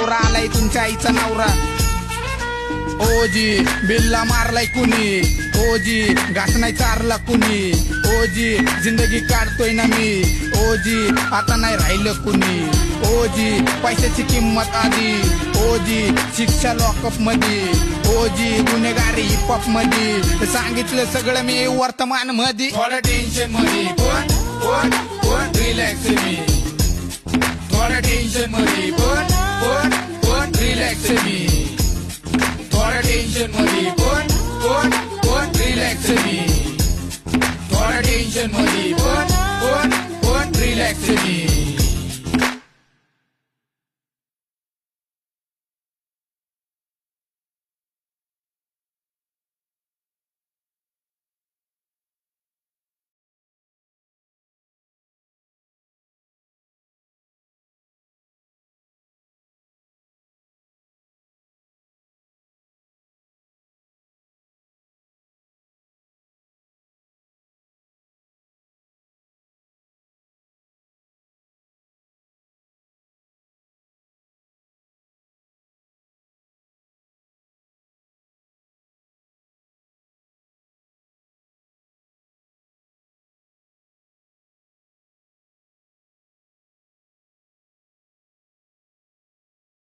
नवरा आलाय तुमच्या आईचा नवरा ओजी बिल्ला मारलाय कुणी ओजी घास नाही चारला कुणी ओजी जिंदगी काढतोय ना मी ओजी आता नाही राहिलं कुणी ओजी पैशाची किंमत आधी ओजी शिक्षा लॉकअप मध्ये ओजी गुन्हेगारी हिपहॉप मध्ये सांगितलं सगळं मी वर्तमान मध्ये थोडं टेन्शन मध्ये पण रिलॅक्स मी थोडं टेन्शन मध्ये पण रिलॅक्स मी